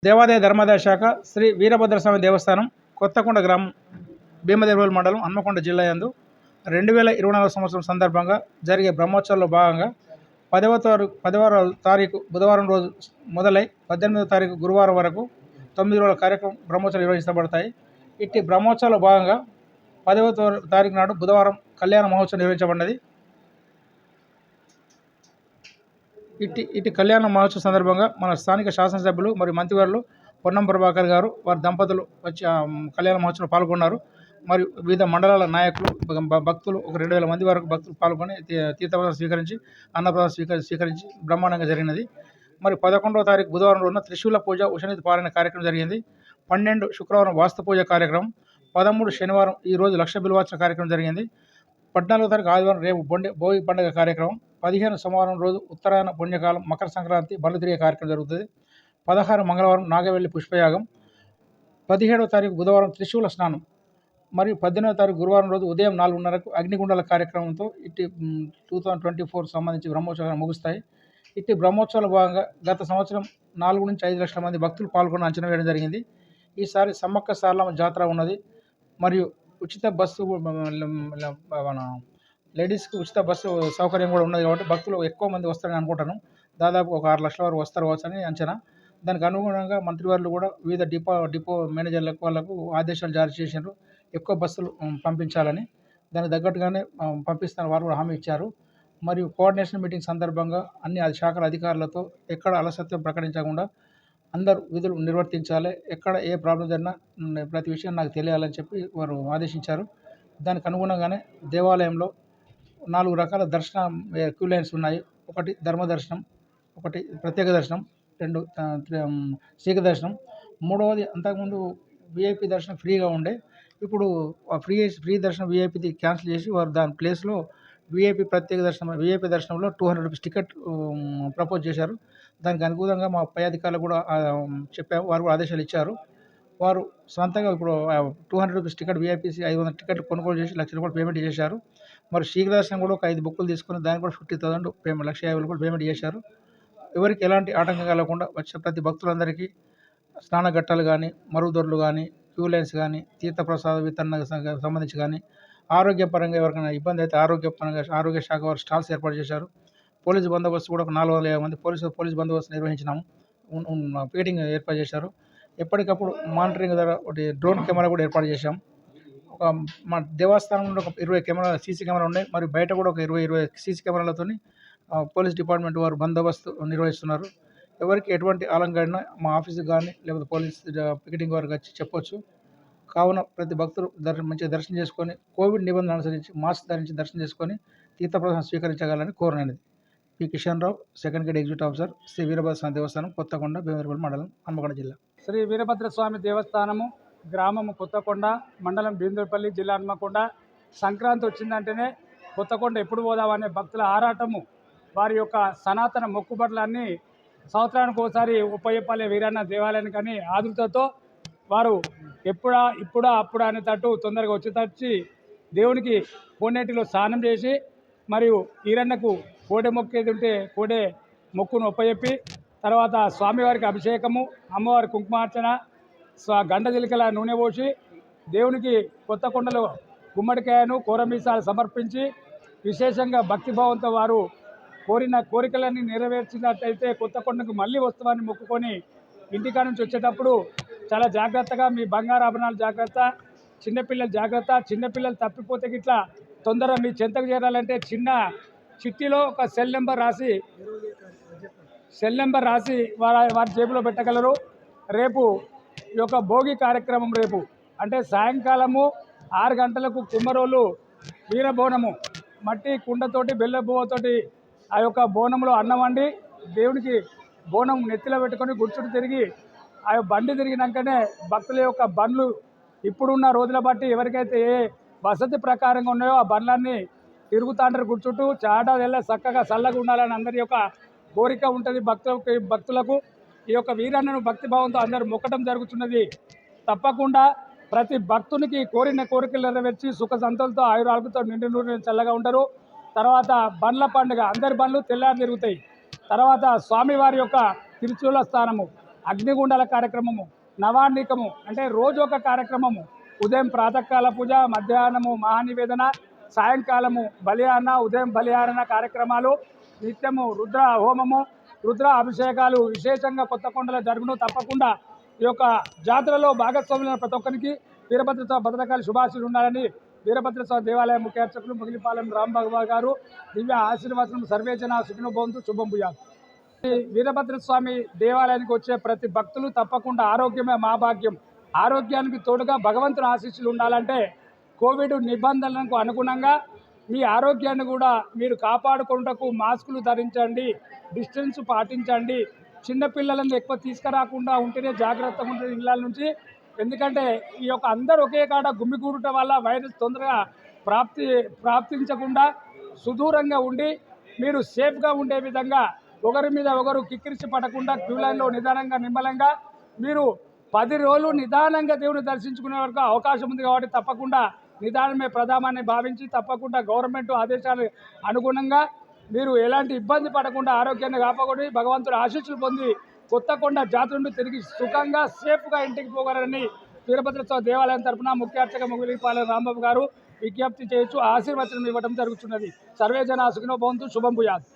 దేవాదాయ ధర్మాదాయ శాఖ శ్రీ వీరభద్రస్వామి దేవస్థానం కొత్తకొండ గ్రామం భీమదేవరపల్లి మండలం హన్మకొండ జిల్లా యందు 2024 సంవత్సరం సందర్భంగా జరిగే బ్రహ్మోత్సవాల్లో భాగంగా 10వ తారీఖు బుధవారం రోజు మొదలై 18వ తారీఖు గురువారం వరకు 9 రోజుల కార్యక్రమం బ్రహ్మోత్సవాలు నిర్వహించబడతాయి. ఇట్టి బ్రహ్మోత్సవాల్లో భాగంగా 10వ తారీఖు నాడు బుధవారం కళ్యాణ మహోత్సవం నిర్వహించబడినది. ఇటు కళ్యాణ మహోత్సవం సందర్భంగా మన స్థానిక శాసనసభ్యులు మరియు మంత్రివర్యులు పొన్నం ప్రభాకర్ గారు వారి దంపతులు వచ్చి కళ్యాణ మహోత్సవంలో పాల్గొన్నారు. మరియు వివిధ మండలాల నాయకులు భక్తులు ఒక 2000 మంది వరకు భక్తులు పాల్గొని తీర్థప్రసాదం స్వీకరించి అన్నప్రసాదం స్వీకరించి బ్రహ్మాండంగా జరిగినది. మరి 11వ తారీఖు బుధవారం రోజున త్రిశూల పూజ ఉషనీతి పారాయణ కార్యక్రమం జరిగింది. 12 శుక్రవారం వాస్తు పూజ కార్యక్రమం, 13 శనివారం ఈరోజు లక్ష బిల్వార్చన కార్యక్రమం జరిగింది. 14వ తారీఖు ఆదివారం రేపు భోగి పండుగ కార్యక్రమం, 15 సోమవారం రోజు ఉత్తరాయణ పుణ్యకాలం మకర సంక్రాంతి బండ్లు తిరిగే కార్యక్రమం జరుగుతుంది. 16 మంగళవారం నాగవెల్లి పుష్పయాగం, 17వ తారీఖు బుధవారం త్రిశూల స్నానం మరియు 18వ తారీఖు గురువారం రోజు ఉదయం 4:30కు అగ్నిగుండాల కార్యక్రమంతో ఇట్టి 2024 సంబంధించి బ్రహ్మోత్సవాలు ముగుస్తాయి. ఇట్టి బ్రహ్మోత్సవాల భాగంగా గత సంవత్సరం 4 నుంచి 5 లక్షల మంది భక్తులు పాల్గొని అంచనా వేయడం జరిగింది. ఈసారి సమ్మక్క సారలమ్మ జాతర ఉన్నది. మరియు ఉచిత బస్సు మన లేడీస్కి ఉచిత బస్సు సౌకర్యం కూడా ఉన్నది కాబట్టి భక్తులు ఎక్కువ మంది వస్తారని అనుకుంటాను. దాదాపు ఒక 6 లక్షల వరకు వస్తారు వచ్చని అంచనా. దానికి అనుగుణంగా మంత్రివర్యులు కూడా వివిధ డిపో మేనేజర్లకు వాళ్ళకు ఆదేశాలు జారీ చేశారు, ఎక్కువ బస్సులు పంపించాలని. దానికి తగ్గట్టుగానే పంపిస్తాను వారు కూడా హామీ ఇచ్చారు. మరియు కోఆర్డినేషన్ మీటింగ్ సందర్భంగా అన్ని శాఖల అధికారులతో ఎక్కడ అలసత్వం ప్రకటించకుండా అందరూ విధులు నిర్వర్తించాలి, ఎక్కడ ఏ ప్రాబ్లం జరిగినా ప్రతి విషయం నాకు తెలియాలని చెప్పి వారు ఆదేశించారు. దానికి అనుగుణంగానే దేవాలయంలో 4 రకాల దర్శన క్యూ లైన్స్ ఉన్నాయి. ఒకటి ధర్మ దర్శనం, ఒకటి ప్రత్యేక దర్శనం, 2 శీఘ్ర దర్శనం, 3వది అంతకుముందు విఐపి దర్శనం ఫ్రీగా ఉండే, ఇప్పుడు ఫ్రీ దర్శనం విఐపిది క్యాన్సిల్ చేసి వారు దాని ప్లేస్లో విఐపి ప్రత్యేక దర్శనం విఐపి దర్శనంలో 200 రూపీస్ టికెట్ ప్రపోజ్ చేశారు. దానికి అనుగుణంగా మా పై అధికారులు కూడా చెప్పాము, వారు కూడా ఆదేశాలు ఇచ్చారు. వారు సొంతంగా ఇప్పుడు 200 రూపీస్ టికెట్ విఐపిసి 500 టికెట్లు కొనుగోలు చేసి ₹1,00,000 పేమెంట్ చేశారు. మరి శీఘ్ర దర్శనం కూడా ఒక 5 బుక్కులు తీసుకొని దానికి కూడా 50,000 పేమెంట్ ₹1,50,000 పేమెంట్ చేశారు. ఎవరికి ఎలాంటి ఆటంకం కలగకుండా వచ్చే ప్రతి భక్తులందరికీ స్నానఘట్టాలు కానీ, మరుగుదొడ్లు కానీ, క్యూ లైన్స్ కానీ, తీర్థప్రసాద వితరణకు సంబంధించి కానీ, ఆరోగ్యపరంగా ఎవరికైనా ఇబ్బంది అయితే ఆరోగ్య శాఖ వారు స్టాల్స్ ఏర్పాటు చేశారు. పోలీసు బందోబస్తు కూడా ఒక 450 మంది పోలీసు బందోబస్తు నిర్వహించినాము, పికెటింగ్ ఏర్పాటు చేశారు. ఎప్పటికప్పుడు మానిటరింగ్ ద్వారా ఒకటి డ్రోన్ కెమెరా కూడా ఏర్పాటు చేశాం. మా దేవస్థానంలో ఒక 20 సీసీ కెమెరా ఉన్నాయి. మరియు బయట కూడా ఒక 20 సీసీ కెమెరాలతో పోలీస్ డిపార్ట్మెంట్ వారు బందోబస్తు నిర్వహిస్తున్నారు. ఎవరికి ఎటువంటి ఆలంకరణ మా ఆఫీస్కి కానీ లేకపోతే పోలీస్ పికెటింగ్ వారికి వచ్చి చెప్పొచ్చు. కావున ప్రతి భక్తులు మంచిగా దర్శనం చేసుకొని కోవిడ్ నిబంధనలు అనుసరించి మాస్క్ ధరించి దర్శనం చేసుకొని తీర్థప్రసాదం స్వీకరించగలని కోరనది. P. Kishan Rao, second grade executive officer, Shri Veerabhadraswamy Devasthanam, Kothakonda, Bheemadevarapalli మండలం, హన్మకొండ జిల్లా. శ్రీ వీరభద్రస్వామి దేవస్థానము గ్రామం కొత్తకొండ, మండలం బీందర్పల్లి, జిల్లా హన్మకొండ. సంక్రాంతి వచ్చిందంటేనే కొత్తకొండ ఎప్పుడు పోదామనే భక్తుల ఆరాటము, వారి యొక్క సనాతన మొక్కుబడులన్నీ సంవత్సరానికి ఒకసారి ఉప్పయ్యపల్లి వీరన్న దేవాలయానికి అని ఆదుర్తతో వారు ఇప్పుడా అప్పుడా అనేటట్టు తొందరగా వచ్చి దేవునికి కోనేటిలో స్నానం చేసి మరియు ఈరన్నకు కోడె మొక్కేది ఉంటే కోడె మొక్కును ఒప్పచెప్పి తర్వాత స్వామివారికి అభిషేకము, అమ్మవారి కుంకుమార్చన, గండజిలికల నూనె పోసి దేవునికి కొత్తకొండలో గుమ్మడికాయను కోరమీసాలు సమర్పించి విశేషంగా భక్తిభావంతో వారు కోరిన కోరికలన్నీ నెరవేర్చినట్టయితే కొత్తకొండకు మళ్ళీ వస్తామని మొక్కుకొని ఇంటికా నుంచి వచ్చేటప్పుడు చాలా జాగ్రత్తగా మీ బంగారు ఆభరణాలు జాగ్రత్త, చిన్నపిల్లలు జాగ్రత్త. చిన్నపిల్లలు తప్పిపోతే గిట్లా తొందరగా మీ చెంతకు చేరాలంటే చిన్న చిట్టిలో ఒక సెల్ నెంబర్ రాసి వారి జేబులో పెట్టగలరు. రేపు ఈ యొక్క భోగి కార్యక్రమం రేపు అంటే సాయంకాలము 6 గంటలకు కుమ్మరోళ్ళు వీరబోనము మట్టి కుండతోటి బెల్లబువ్వతోటి ఆ యొక్క బోనంలో అన్నం వండి దేవునికి బోనం నెత్తిలో పెట్టుకొని గుర్చుడు తిరిగి ఆ బండి తిరిగినాకనే భక్తుల యొక్క బండ్లు ఇప్పుడున్న రోజుల బట్టి ఎవరికైతే ఏ వసతి ప్రకారంగా ఉన్నాయో ఆ బండ్లన్నీ తిరుగుతాంటారు గుర్చుట్టు. చాటా వెళ్ళ చక్కగా చల్లగా ఉండాలని అందరి యొక్క కోరిక ఉంటుంది భక్తులకు. ఈ యొక్క వీరన్నను భక్తిభావంతో అందరూ మొక్కడం జరుగుతున్నది. తప్పకుండా ప్రతి భక్తునికి కోరిన కోరికలు నెరవేర్చి సుఖ సంతలతో ఆయురాలతో నిండు నూనె చల్లగా ఉంటారు. తర్వాత బండ్ల పండుగ, అందరి బండ్లు తెల్లారి తిరుగుతాయి. తర్వాత స్వామివారి యొక్క తిరుచూల స్థానము, అగ్నిగుండాల కార్యక్రమము, నవాన్నికము అంటే రోజు ఒక కార్యక్రమము. ఉదయం ప్రాతకాల పూజ, మధ్యాహ్నము మహానివేదన, సాయంకాలము బలియారణ, ఉదయం బలియారణ కార్యక్రమాలు, నిత్యము రుద్ర హోమము, రుద్ర అభిషేకాలు విశేషంగా కొత్తకొండలో జరుగును. తప్పకుండా ఈ యొక్క జాతరలో భాగస్వాములైన ప్రతి ఒక్కరికి వీరభద్రస్వామి భద్రకాళి శుభాశీలు ఉండాలని వీరభద్రస్వామి దేవాలయ ముఖ్య అర్చకులు ముగిలిపాలెం రాంబాబు గారు దివ్య ఆశీర్వాదం సర్వేజన సుఖినోభవంతు శుభం భూయాత్. వీరభద్రస్వామి దేవాలయానికి వచ్చే ప్రతి భక్తులు తప్పకుండా ఆరోగ్యమే మా భాగ్యం. ఆరోగ్యానికి తోడుగా భగవంతుని ఆశీస్సులు ఉండాలంటే కోవిడ్ నిబంధనలకు అనుగుణంగా మీ ఆరోగ్యాన్ని కూడా మీరు కాపాడుకుంటకు మాస్కులు ధరించండి, డిస్టెన్స్ పాటించండి. చిన్నపిల్లలను ఎక్కువ తీసుకురాకుండా ఉంటేనే జాగ్రత్తగా ఉంటుంది ఇళ్ళ నుంచి. ఎందుకంటే ఈ యొక్క అందరూ ఒకే కాడ గుమ్మికూడటం వల్ల వైరస్ తొందరగా ప్రాప్తించకుండా సుదూరంగా ఉండి మీరు సేఫ్గా ఉండే విధంగా ఒకరి మీద ఒకరు కిక్కిరిసి పడకుండా క్యూ లైన్లో నిదానంగా నిమ్మలంగా మీరు 10 రోజులు నిదానంగా దేవుని దర్శించుకునే వరకు అవకాశం ఉంది. కాబట్టి తప్పకుండా నిదానమే ప్రధానాన్ని భావించి తప్పకుండా గవర్నమెంట్ ఆదేశాలు అనుగుణంగా మీరు ఎలాంటి ఇబ్బంది పడకుండా ఆరోగ్యాన్ని కాపాడుకొని భగవంతుడి ఆశీస్సులు పొంది కొత్తకొండ జాతర నుండి తిరిగి సుఖంగా సేఫ్గా ఇంటికి పోగలరని వీరభద్రస్వామి దేవాలయం తరఫున ముఖ్య అర్చక ముగిలిపాలెం రాంబాబు గారు విజ్ఞప్తి చేయొచ్చు, ఆశీర్వచనం ఇవ్వడం జరుగుతున్నది. సర్వేజన సుఖినో భవంతు శుభం భూయాత్.